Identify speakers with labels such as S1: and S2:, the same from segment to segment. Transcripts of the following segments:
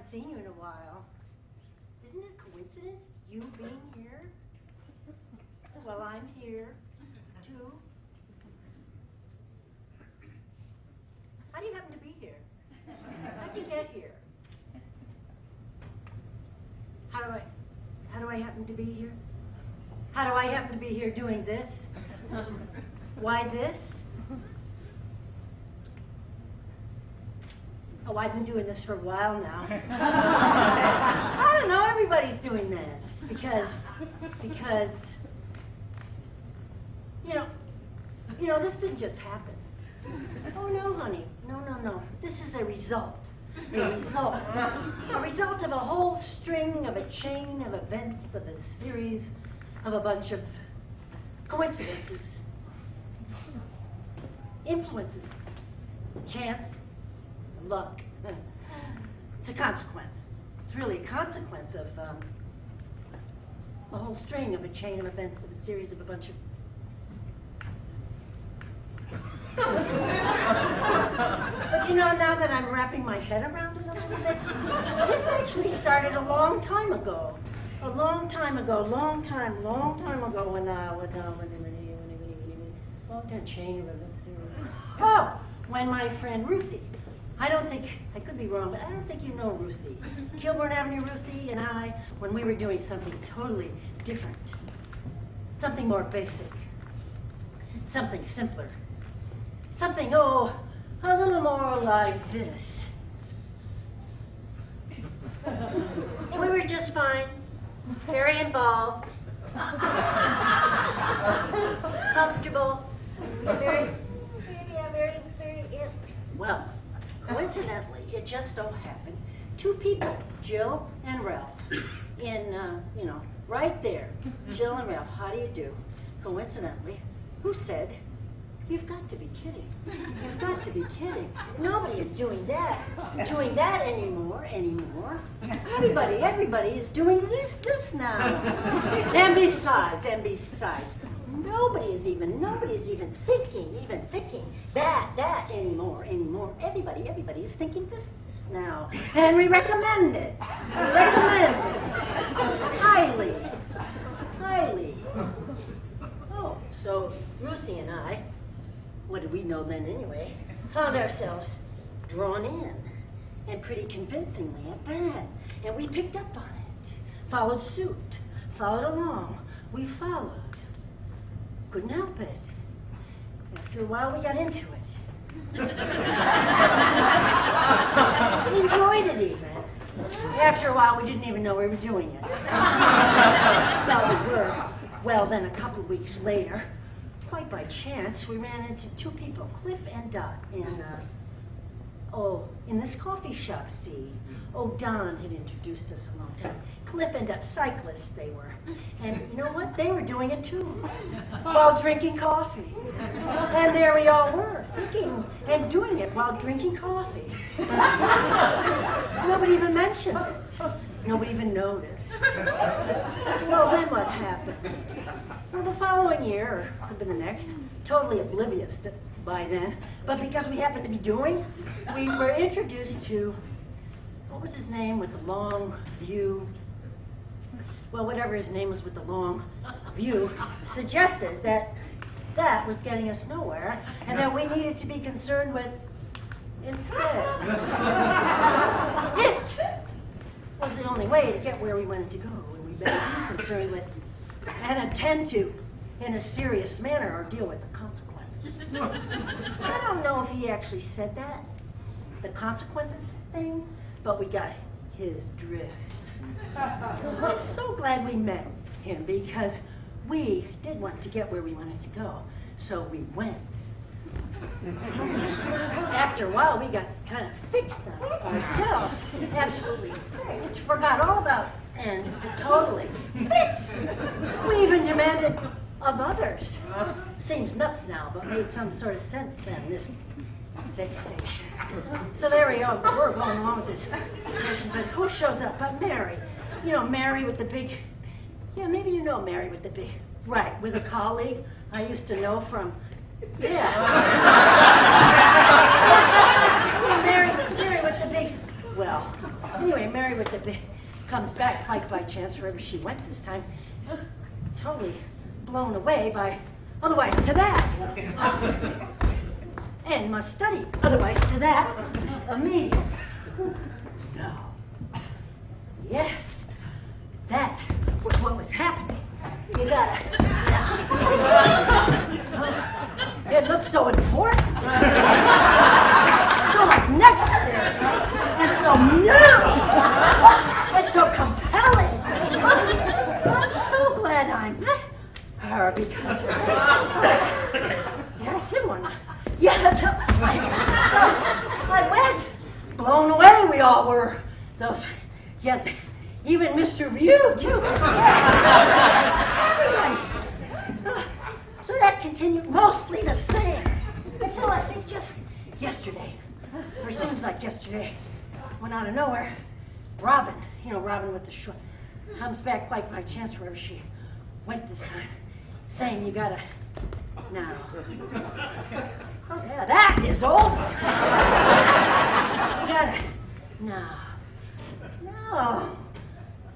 S1: seen you in a while. Isn't it a coincidence, you being here? Well, I'm here, too. How do you happen to be here? How'd you get here? How do I happen to be here? How do I happen to be here doing this? Why this? Oh, I've been doing this for a while now. I don't know, everybody's doing this because, you know, this didn't just happen. Oh no, honey, no. This is a result. A result of a whole string, of a chain of events, of a series, of a bunch of coincidences, influences, chance, luck. It's a consequence. It's really a consequence of a whole string of a chain of events, of a series of a bunch of... But you know, now that I'm wrapping my head around it a little bit, this actually started a long time ago. A long time ago long time ago when long time chain of events. Oh, when my friend Ruthie, I could be wrong, but I don't think you know Ruthie. Kilburn Avenue Ruthie and I, when we were doing something totally different, something more basic, something simpler, something, a little more like this. And we were just fine, very involved, comfortable, very, well, coincidentally, it just so happened, two people, Jill and Ralph, in, right there, Jill and Ralph, how do you do? Coincidentally, who said, you've got to be kidding. You've got to be kidding. Nobody is doing that anymore. Everybody is doing this now. And besides, nobody is even thinking that anymore. Everybody is thinking this now. And we recommend it. Highly. Oh, so Ruthie and I, what did we know then anyway, found ourselves drawn in, and pretty convincingly at that. And we picked up on it, followed suit, followed along. We followed. Couldn't help it. After a while, we got into it. Enjoyed it even. After a while, we didn't even know we were doing it. Well, we were. Well, then a couple of weeks later, quite by chance, we ran into two people, Cliff and Dot, in this coffee shop, see. Oh, Don had introduced us a long time. Cliff and Dot, cyclists they were. And you know what? They were doing it too, while drinking coffee. And there we all were, thinking and doing it while drinking coffee. Nobody even mentioned it. Nobody even noticed. Well, then what happened? Well, the following year, or could have been the next, totally oblivious by then, but because we happened to be doing, we were introduced to, what was his name with the long view? Well, whatever his name was with the long view, suggested that that was getting us nowhere, and that we needed to be concerned with instead. It was the only way to get where we wanted to go, and we better be concerned with and attend to in a serious manner or deal with the consequences. I don't know if he actually said that, the consequences thing, but we got his drift. I'm so glad we met him because we did want to get where we wanted to go, so we went. After a while, we got kind of fixed on ourselves, absolutely fixed, forgot all about and totally fixed. We even demanded of others. Seems nuts now, but made some sort of sense then, this vexation. So there we are, we're going along with this vexation, but who shows up but Mary? You know, Mary with the big, yeah, maybe you know Mary with the big, right, with a colleague I used to know from, yeah. Mary with the big, well, Anyway, Mary with the comes back quite by chance wherever she went this time, totally blown away by otherwise to that. And must study otherwise to that of me. No. Yes, that was what was happening. You gotta. It looked so important, so like necessary, and so new, and so compelling. I'm so glad I met her because yeah, I did want to. Yeah, so I went, blown away. We all were. Those, yeah, even Mr. View too. Everybody. So that continued mostly the same until I think just yesterday, or seems like yesterday, when out of nowhere, Robin, Robin with the short, comes back quite by chance wherever she went this time, saying you gotta now. Yeah, that is over. You gotta now. No,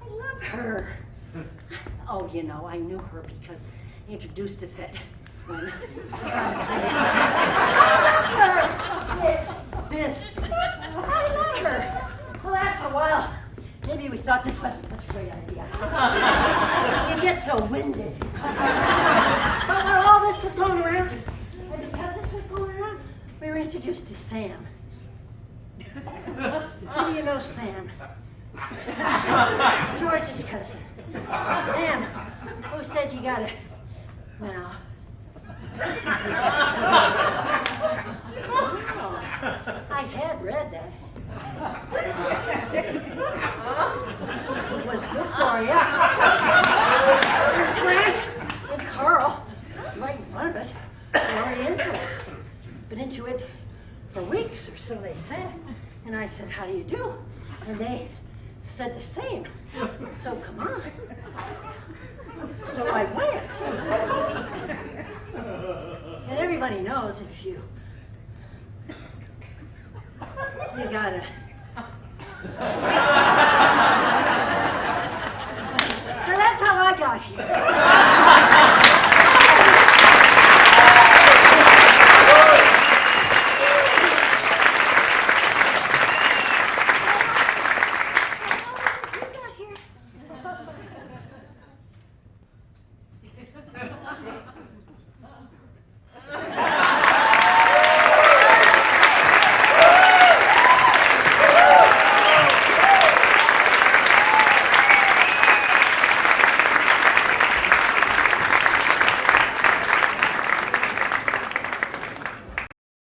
S1: I love her. Oh, I knew her because he introduced us at when this. I love her. Well, after a while, maybe we thought this wasn't such a great idea. You get so winded. But while all this was going around, and because this was going around, we were introduced to Sam. How do you know Sam? George's cousin. Sam, who said you gotta, now. Oh, I had read that. It was good for you. Frank and Carl, right in front of us, were already into it. Been into it for weeks or so, they said. And I said, how do you do? And they said the same. So come on. So I went. And everybody knows if you gotta. So that's how I got here.